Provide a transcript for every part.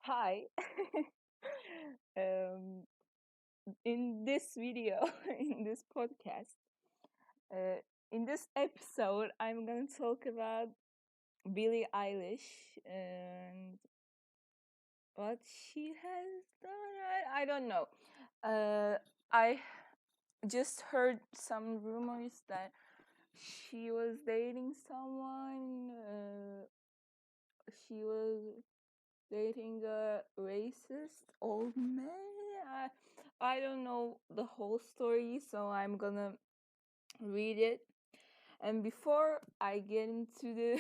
Hi. um, in this video, in this podcast, uh, in this episode, I'm gonna talk about Billie Eilish and what she has done. I don't know. I just heard some rumors that she was dating someone. She was dating a racist old man. I don't know the whole story, so I'm gonna read it. And before I get into the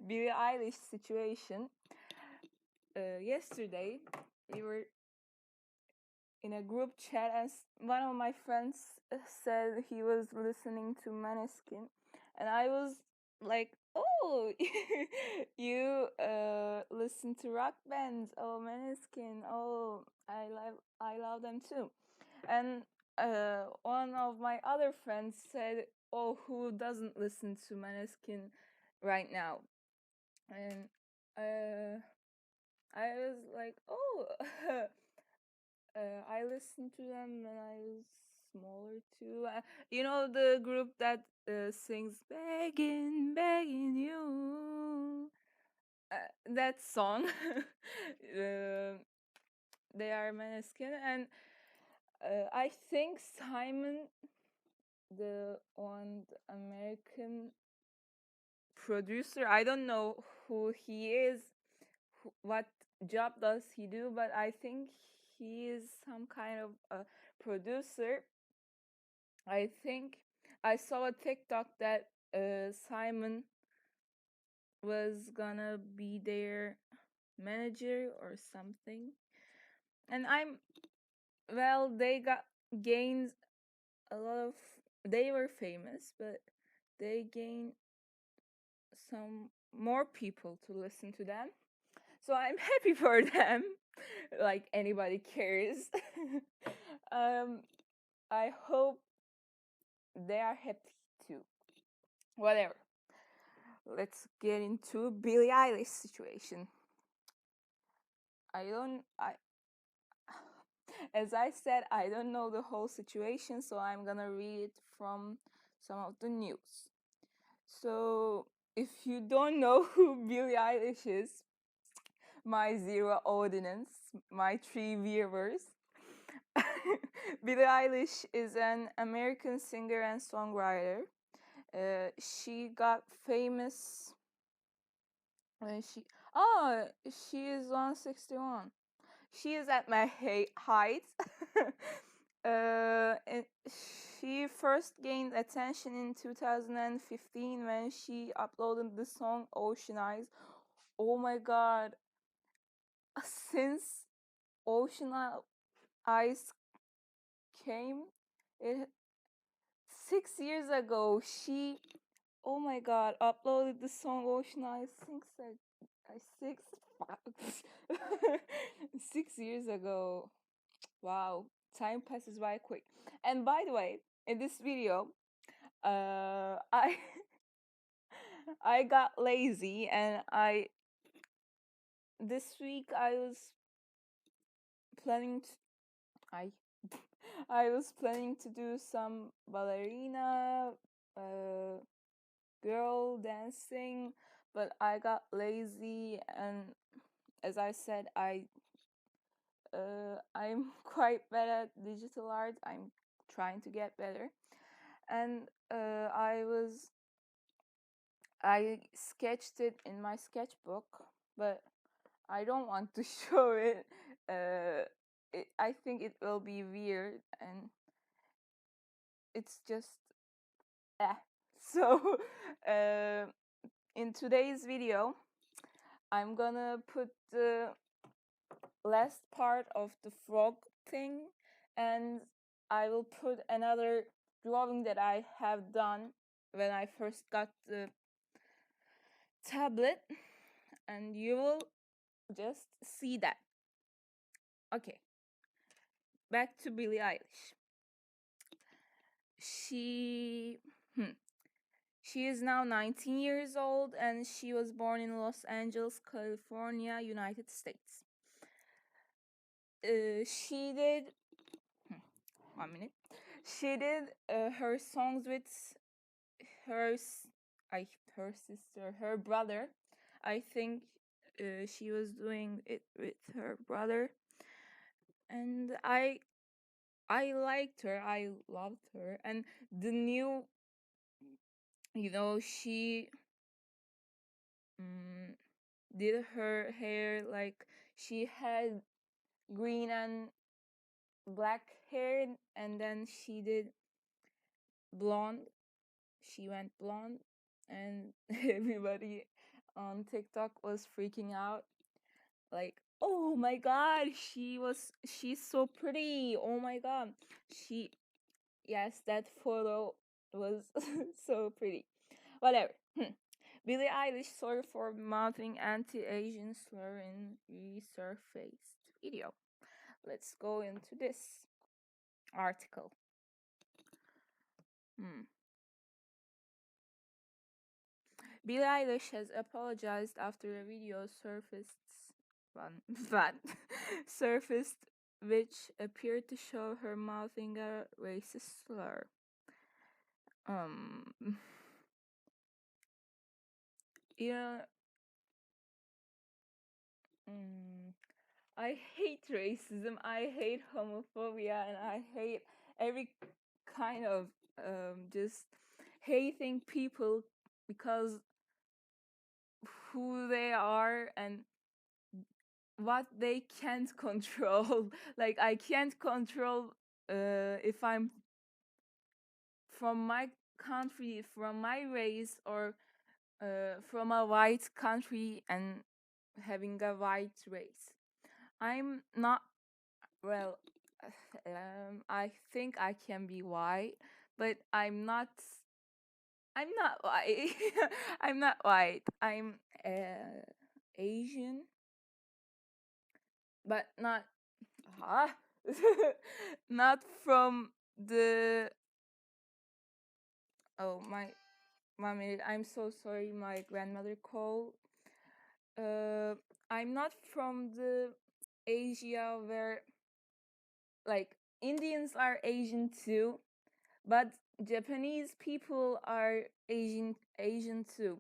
Billie Eilish situation, yesterday we were in a group chat, and one of my friends said he was listening to Maneskin, and I was like, "Oh, you listen to rock bands? Oh, Maneskin. Oh, I love them too." And one of my other friends said, "Oh, who doesn't listen to Maneskin right now?" And uh, I was like, "Oh." I listened to them when I was smaller too. You know the group that sings "Begging, Begging You." That song. uh, they are Maneskin, and I think Simon, the one American producer. I don't know who he is, what job does he do, but I think he is some kind of a producer. I think I saw a TikTok that Simon was gonna be their manager or something. And they got gained a lot of, they were famous, but they gained some more people to listen to them. So I'm happy for them, like anybody cares. um, I hope they are happy too. Whatever. Let's get into Billie Eilish situation. I don't I As I said, I don't know the whole situation, so I'm gonna read it from some of the news. So if you don't know who Billie Eilish is, my zero audience, my three viewers. Billie Eilish is an American singer and songwriter. She got famous when she is 161. She is at my height. And she first gained attention in 2015 when she uploaded the song Ocean Eyes. Oh my god, since Ocean Eyes came, it 6 years ago, she, oh my god, uploaded the song Ocean Eyes six 6 years ago. Wow, time passes by quick. And by the way, in this video, I I got lazy, and this week I was planning to I I was planning to do some ballerina, uh, girl dancing, but I got lazy, and as I said, I'm quite bad at digital art. I'm trying to get better, and I sketched it in my sketchbook, but I don't want to show it. I think it will be weird, and it's just eh. So, uh, in today's video, I'm gonna put the last part of the frog thing, and I will put another drawing that I have done when I first got the tablet, and you will just see that. Okay, back to Billie Eilish. She hmm, She is now 19 years old and she was born in Los Angeles, California, United States. She did 1 minute. She did her songs with her her sister, her brother. I think she was doing it with her brother, and I liked her. I loved her, and the new, she mm, did her hair like she had green and black hair, and then she did blonde. She went blonde, and everybody on TikTok was freaking out. Like, oh my god, she's so pretty. Oh my god. She Yes, that photo was so pretty. Whatever. Billie Eilish sorry for mouthing anti-Asian slur in resurfaced video. Let's go into this article. Hmm. Billie Eilish has apologized after a video surfaced that surfaced which appeared to show her mouthing a racist slur. Um, you know, mm, I hate racism. I hate homophobia, and I hate every kind of just hating people because who they are and what they can't control. Like I can't control if I'm from my country, from my race, or from a white country and having a white race. I'm not, well, I think I can be white, but I'm not white. I'm not white. I'm Asian, but not uh, not from the oh my 1 minute. I'm so sorry, my grandmother called. uh I'm not from the Asia where, like, Indians are Asian too, but Japanese people are Asian too.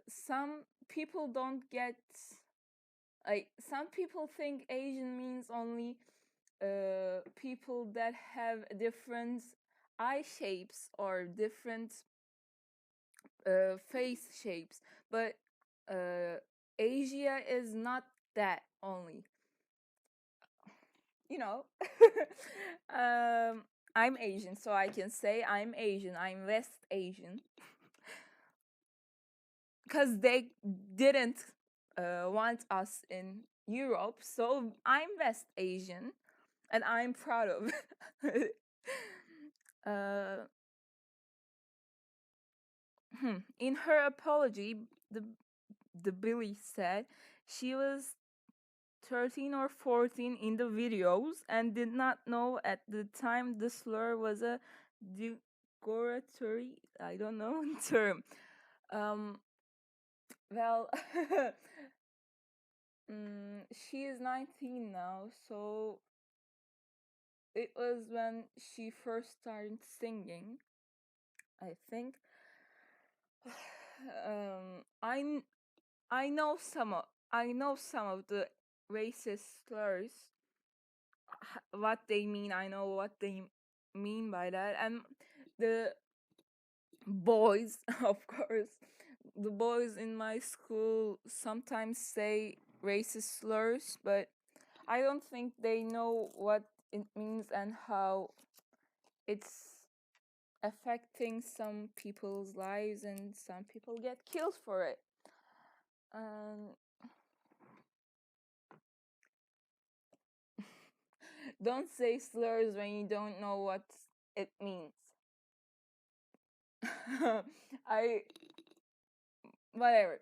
Some people don't get, like, some people think Asian means only people that have different eye shapes or different face shapes, but uh, Asia is not that only. You know, I'm Asian, so I can say I'm Asian. I'm West Asian because they didn't want us in Europe, so I'm West Asian, and I'm proud of it. uh, in her apology, the Billy said she was 13 or 14 in the videos and did not know at the time the slur was a derogatory, I don't know, term. Um, well, she is 19 now, so it was when she first started singing, I think. um, I kn- I know some of the racist slurs, what they mean. I know what they mean by that. And the boys, of course, the boys in my school sometimes say racist slurs, but I don't think they know what it means and how it's affecting some people's lives, and some people get killed for it. And don't say slurs when you don't know what it means. I Whatever.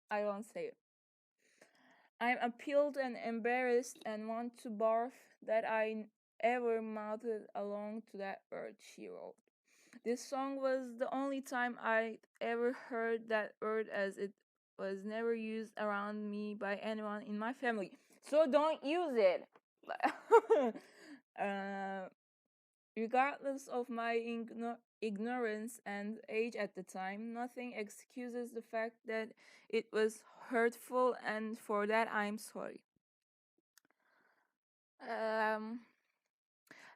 I won't say it. I'm appalled and embarrassed and want to barf that I ever mouthed along to that word, she wrote. This song was the only time I ever heard that word, as it was never used around me by anyone in my family. So don't use it. uh, Regardless of my ignorance and age at the time, nothing excuses the fact that it was hurtful, and for that I'm sorry. Um,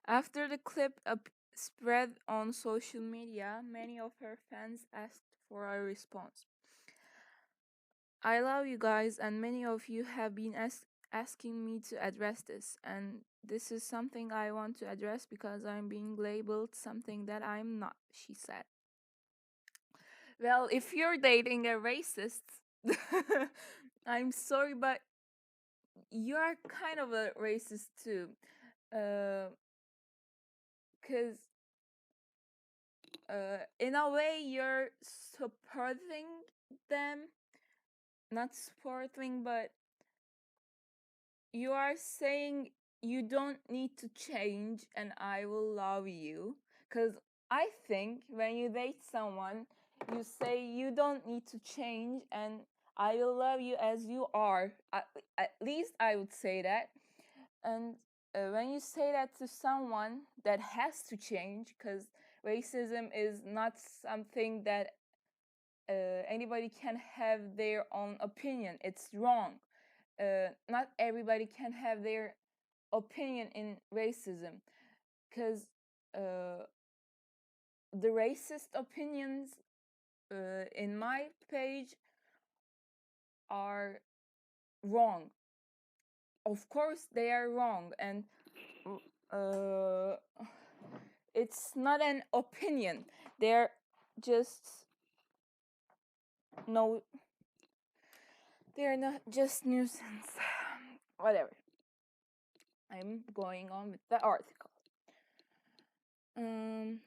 After the clip spread on social media, many of her fans asked for a response. I love you guys, and many of you have been asking me to address this, and this is something I want to address because I'm being labeled something that I'm not, she said. Well, if you're dating a racist, I'm sorry, but you're kind of a racist too. Because in a way, you're supporting them, not supporting, but you are saying you don't need to change and I will love you. Because I think when you date someone, you say you don't need to change and I will love you as you are. At least I would say that. And when you say that to someone that has to change, because racism is not something that anybody can have their own opinion, it's wrong. Not everybody can have their opinion in racism, because the racist opinions in my page are wrong. Of course they are wrong, and uh, it's not an opinion, they're just no, they're not just nuisance. Whatever, I'm going on with the article. um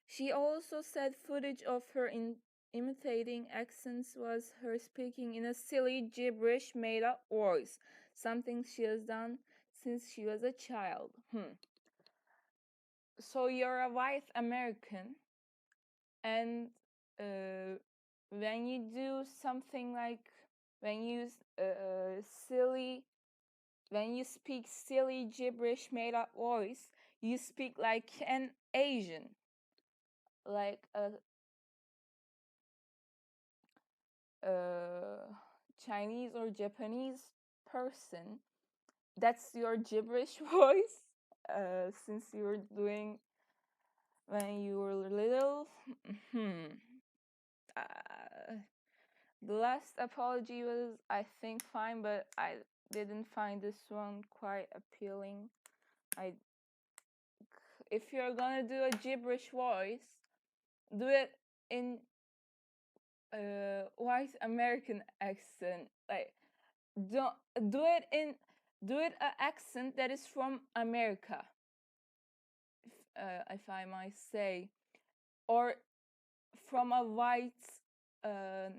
She also said footage of her imitating accents was her speaking in a silly, gibberish, made up voice, something she has done since she was a child. So you're a white American, and when you do something like when you silly when you speak silly, gibberish, made up voice, you speak like an Asian, like a uh, Chinese or Japanese person. That's your gibberish voice, since you were doing when you were little. uh, the last apology was, I think, fine, but I didn't find this one quite appealing. If you're gonna do a gibberish voice, do it in white American accent. Like, don't do it in do it an accent that is from America, if I might say, or from a white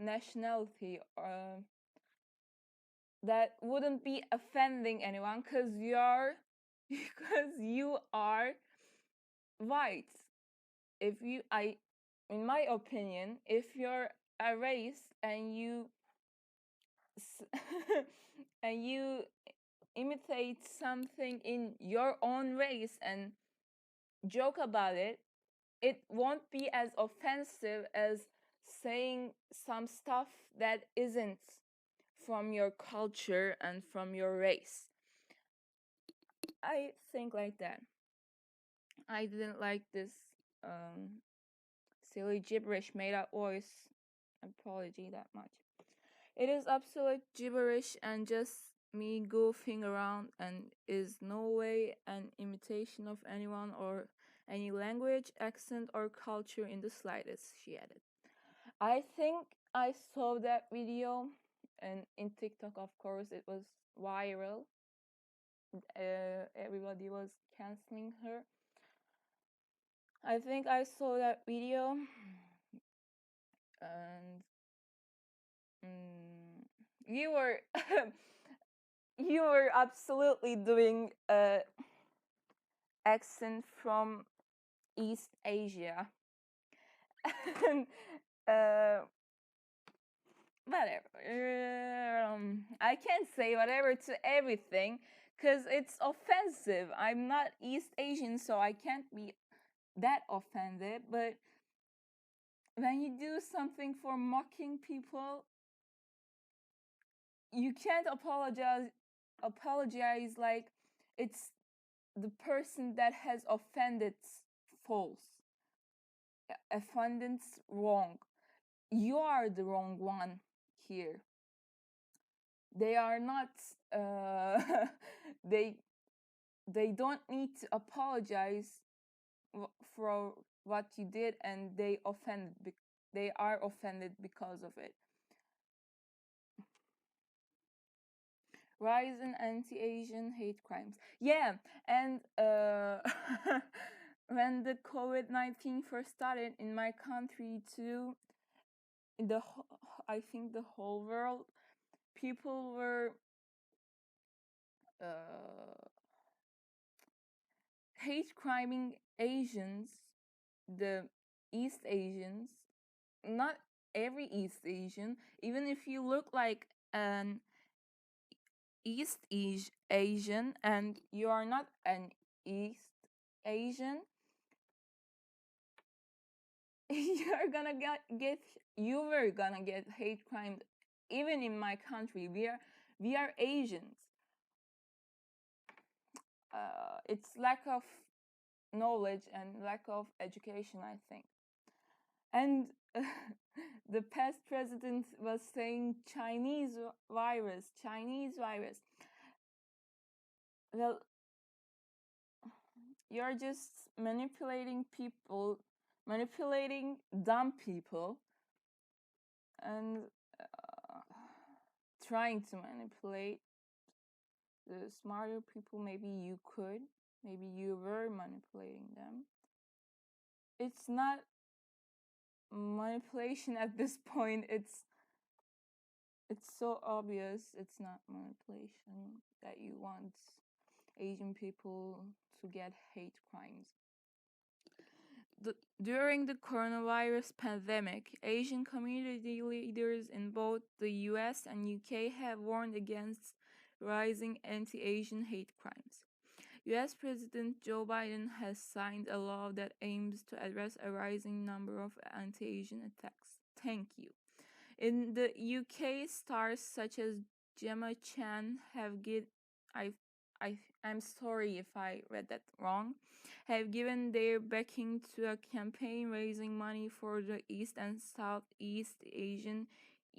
nationality, that wouldn't be offending anyone because you're because you are white. If you I In my opinion, if you're a race and you and you imitate something in your own race and joke about it, it won't be as offensive as saying some stuff that isn't from your culture and from your race. I think like that. I didn't like this um, silly gibberish made up voice apology that much. It is absolute gibberish and just me goofing around, and is no way an imitation of anyone or any language, accent, or culture in the slightest, she added. I think I saw that video, and in TikTok, of course, it was viral. Everybody was canceling her. I think I saw that video, and you were you were absolutely doing a accent from East Asia. And, uh, whatever. I can't say whatever to everything because it's offensive. I'm not East Asian, so I can't be that offended. But when you do something for mocking people, you can't apologize like it's the person that has offended false. Offended's wrong. You are the wrong one here. They are not they they don't need to apologize for what you did, and they are offended because of it. Rise in anti-Asian hate crimes. Yeah, and when the COVID-19 first started in my country too, I think the whole world, people were uh, hate criming Asians, the East Asians, not every East Asian, even if you look like an Asian and you are not an East Asian, you're gonna get you were gonna get hate crime. Even in my country, we are Asians. It's lack of knowledge and lack of education, I think. And the past president was saying Chinese virus, Chinese virus. Well, you're just manipulating people, manipulating dumb people, and uh, trying to manipulate the smarter people. Maybe you could, maybe you were manipulating them. It's not manipulation at this point. It's so obvious it's not manipulation that you want Asian people to get hate crimes. During the coronavirus pandemic, Asian community leaders in both the US and UK have warned against rising anti-Asian hate crimes. US President Joe Biden has signed a law that aims to address a rising number of anti-Asian attacks. Thank you. In the UK, stars such as Gemma Chan have I I'm sorry if I read that wrong, have given their backing to a campaign raising money for the East and Southeast Asian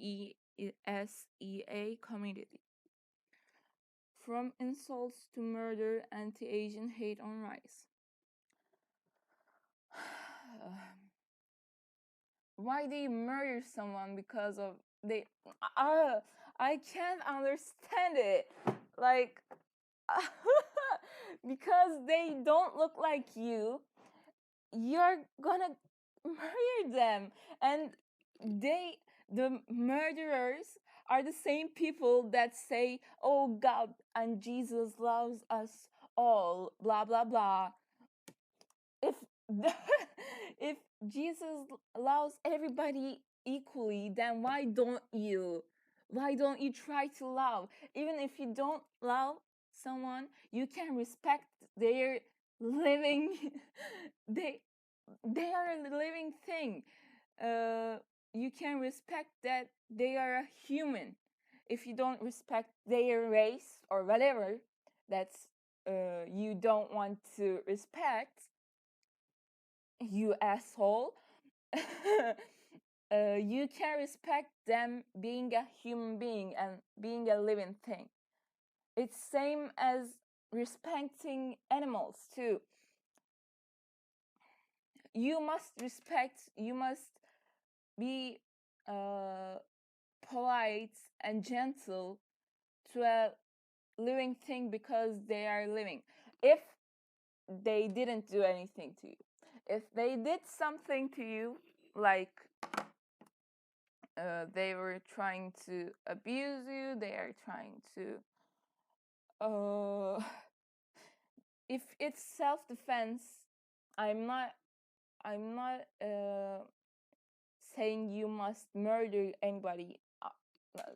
ESEA community. From insults to murder, anti-Asian hate on rise. Why do you murder someone because of they? I can't understand it. Like, because they don't look like you, you're gonna murder them, and the murderers are the same people that say, "Oh, God and Jesus loves us all," blah blah blah. If if Jesus loves everybody equally, then why don't you try to love? Even if you don't love someone, you can respect their living they they are a living thing. uh you can respect that they are a human. If you don't respect their race or whatever that's you don't want to respect, you asshole. You can respect them being a human being and being a living thing. It's same as respecting animals too. You must be uh, polite and gentle to a living thing because they are living. If they didn't do anything to you, if they did something to you, like they were trying to abuse you, they are trying to if it's self-defense, I'm not I'm not saying you must murder anybody.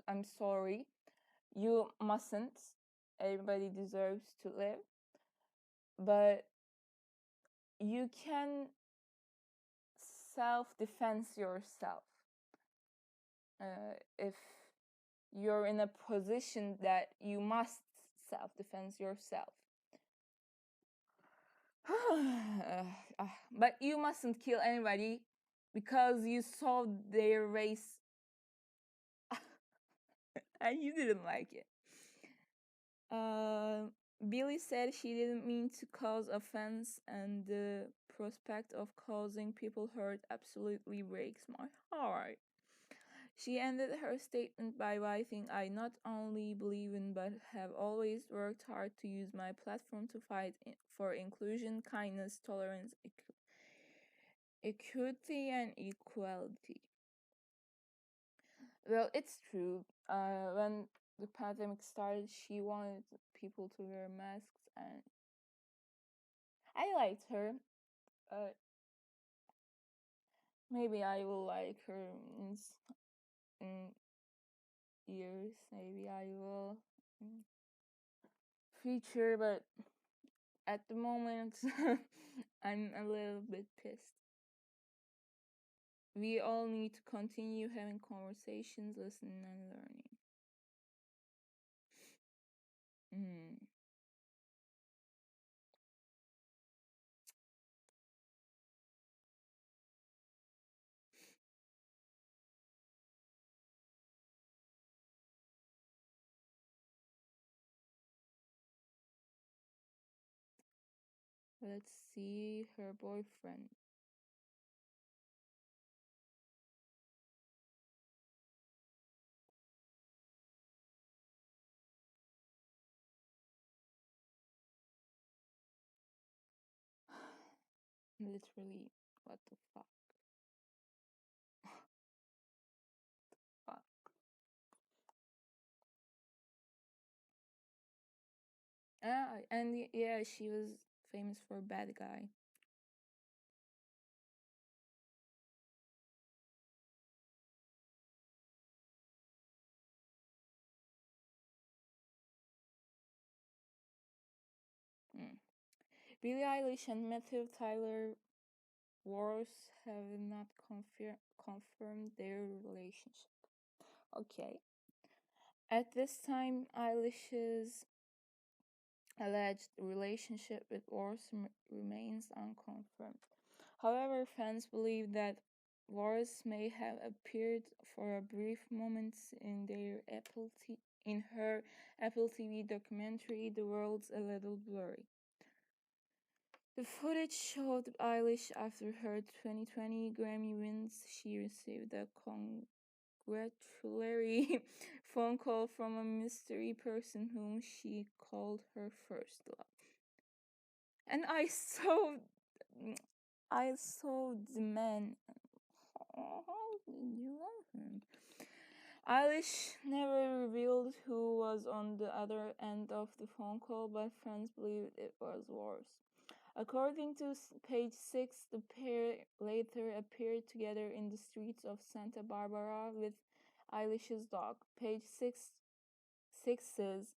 I'm sorry. You mustn't. Everybody deserves to live. But you can self-defense yourself. If you're in a position that you must self-defense yourself. But you mustn't kill anybody because you saw their race and you didn't like it. Billie said she didn't mean to cause offense, and the prospect of causing people hurt absolutely breaks my heart. She ended her statement by writing, I not only believe in but have always worked hard to use my platform to fight for inclusion, kindness, tolerance, equity, and equality. Well, it's true. When the pandemic started, she wanted people to wear masks, and I liked her. Uh, Maybe I will like her in years. Maybe I will in future, but at the moment, I'm a little bit pissed. We all need to continue having conversations, listening, and learning. Mm. Let's see her boyfriend. Literally, what the fuck? Fuck. And yeah, she was famous for bad guy. Mm. Billie Eilish and Matthew Tyler Wars have not confirmed their relationship. Okay. At this time, Eilish's alleged relationship with Wars remains unconfirmed. However, fans believe that Wars may have appeared for a brief moment in her Apple TV documentary The World's a Little Blurry. The footage showed Eilish after her 2020 Grammy wins. She received a congratulatory phone call from a mystery person whom she called her first love. And I saw the man. How did you love him? Eilish never revealed who was on the other end of the phone call, but fans believed it was Wars. According to page 6, the pair later appeared together in the streets of Santa Barbara with Eilish's dog. Page 6 says,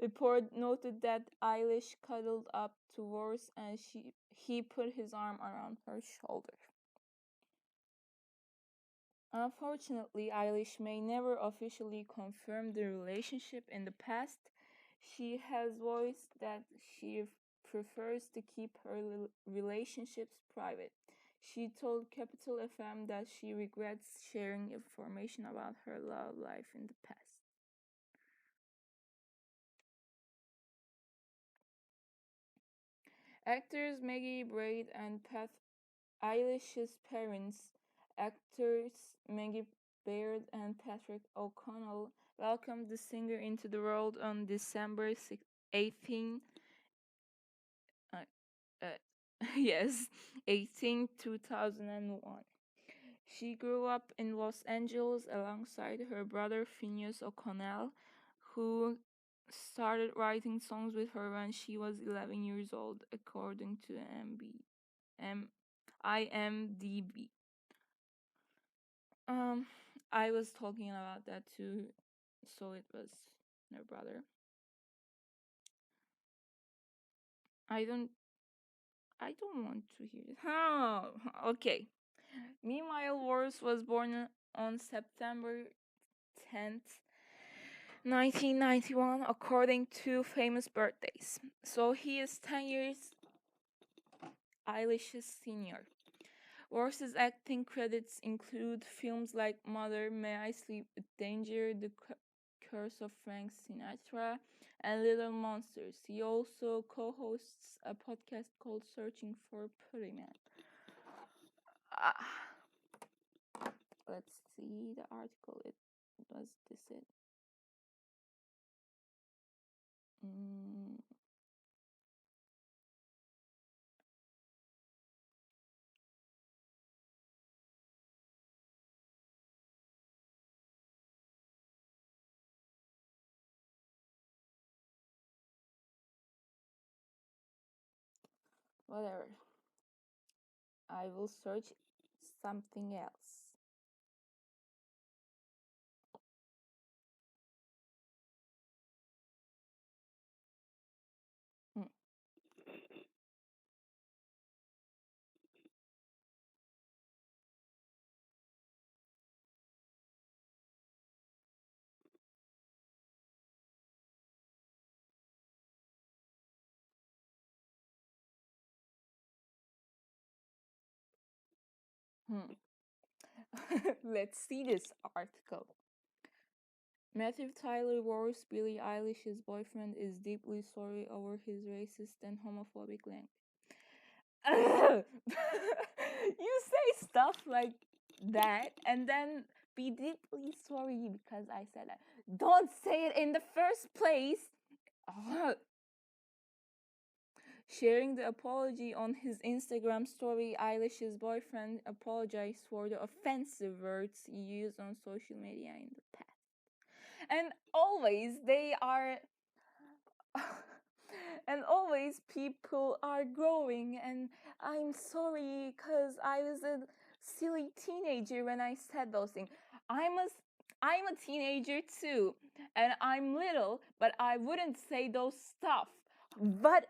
report noted that Eilish cuddled up to Wars and he put his arm around her shoulder. Unfortunately, Eilish may never officially confirm the relationship. In the past, she has voiced that she prefers to keep her relationships private. She told Capital FM that she regrets sharing information about her love life in the past. Actors Maggie Braid and Pat Eilish's parents, actors Maggie Baird and Patrick O'Connell, welcomed the singer into the world on December 18, uh, uh, yes, 18, 2001. She grew up in Los Angeles alongside her brother Phineas O'Connell, who started writing songs with her when she was 11 years old, according to M IMDb. Um, I was talking about that too, so it was her brother. I don't I don't want to hear it. Oh, okay. Meanwhile, Wars was born on September 10th, 1991, according to famous birthdays. So he is 10 years Eilish's senior. Ross's acting credits include films like Mother, May I Sleep with Danger, The Curse of Frank Sinatra, and Little Monsters. He also co-hosts a podcast called Searching for Pretty Man. Ah, let's see the article. It was this it. Mm, whatever. I will search something else. Hmm. Hmm. Let's see this article. Matthew Tyler Wars, Billie Eilish's boyfriend, is deeply sorry over his racist and homophobic language. You say stuff like that and then be deeply sorry because I said that. Don't say it in the first place. Sharing the apology on his Instagram story, Eilish's boyfriend apologized for the offensive words he used on social media in the past. And always they are and always people are growing, and I'm sorry because I was a silly teenager when I said those things. I'm a teenager too, and I'm little, but I wouldn't say those stuff. But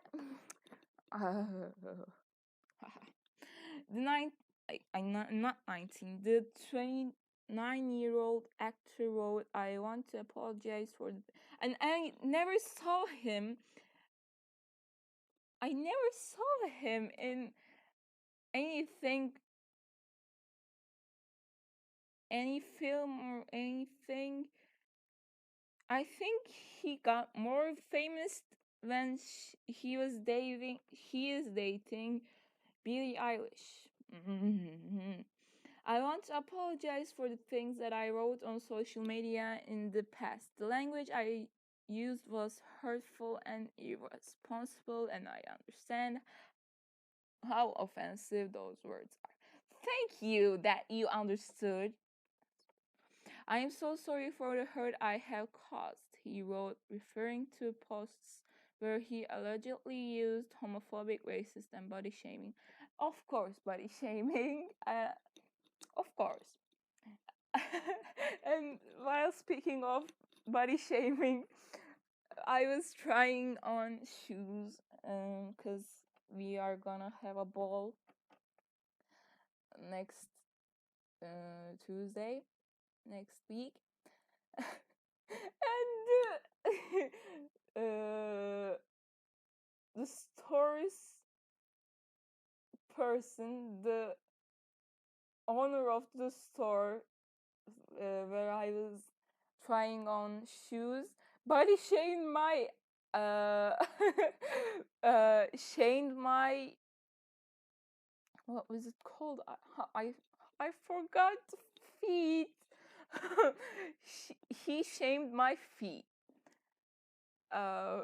the not 19, the 29-year-old actor wrote, I want to apologize for and I never saw him in anything, any film or anything. I think he got more famous when he is dating Billie Eilish. I want to apologize for the things that I wrote on social media in the past. The language I used was hurtful and irresponsible, and I understand how offensive those words are. Thank you that you understood. I am so sorry for the hurt I have caused, he wrote, referring to posts where he allegedly used homophobic, racist, and body shaming. Of course, body shaming. Of course. And while speaking of body shaming, I was trying on shoes because we are gonna have a ball next Tuesday, next week. And the store's person, the owner of the store where I was trying on shoes, body shamed my uh shamed my, what was it called? I forgot, feet. He shamed my feet. Uh,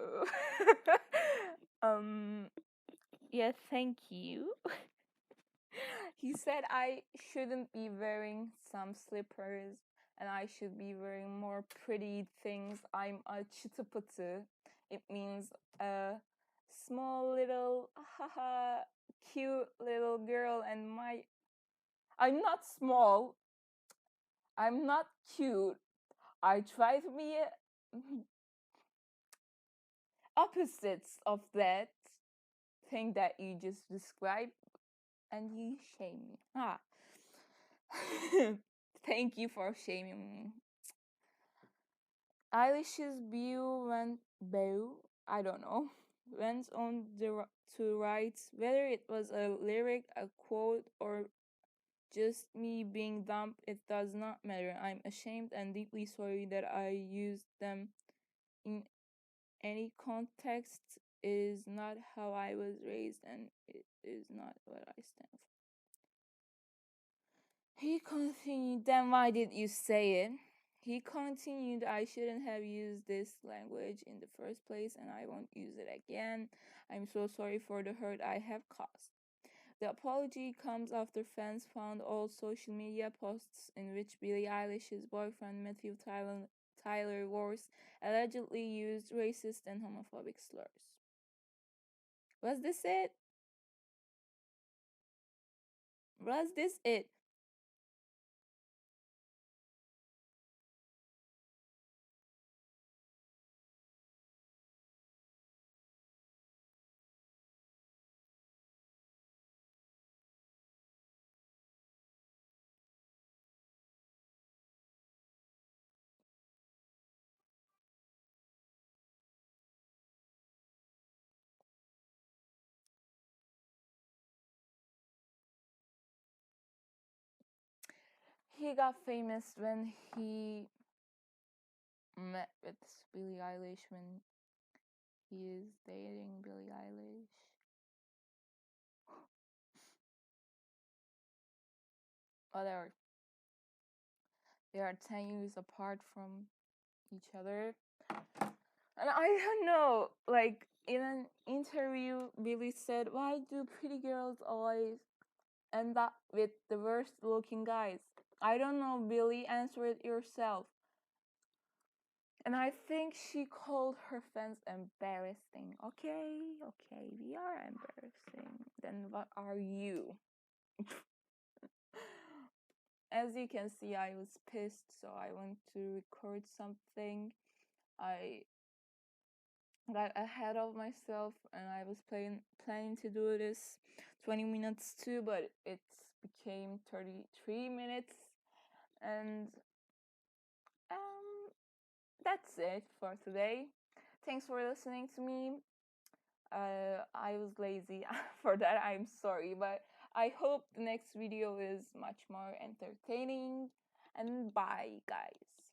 um, yeah, thank you. He said I shouldn't be wearing some slippers and I should be wearing more pretty things. I'm a çıtı pıtı. It means a small little, haha, cute little girl, and I'm not small. I'm not cute. I try to be opposites of that thing that you just described, and you shame me. Ah. Thank you for shaming me. Eilish's bow, I don't know, went on to write whether it was a lyric, a quote, or just me being dumb. It does not matter. I'm ashamed and deeply sorry that I used them in any context. It is not how I was raised, and it is not what I stand for. He continued, then why did you say it? He continued, I shouldn't have used this language in the first place, and I won't use it again. I'm so sorry for the hurt I have caused. The apology comes after fans found old social media posts in which Billie Eilish's boyfriend Matthew Tyler Wars allegedly used racist and homophobic slurs. Was this it? Was this it? He got famous when he met with Billie Eilish, when he is dating Billie Eilish. Whatever. They are 10 years apart from each other. And I don't know, like in an interview, Billie said, why do pretty girls always end up with the worst looking guys? I don't know, Billie, answer it yourself. And I think she called her fans embarrassing. Okay, we are embarrassing. Then what are you? As you can see, I was pissed, so I went to record something. I got ahead of myself, and I was planning to do this 20 minutes too, but it became 33 minutes. And um that's it for today. Thanks for listening to me. I was lazy for that. I'm sorry, but I hope the next video is much more entertaining. And bye, guys.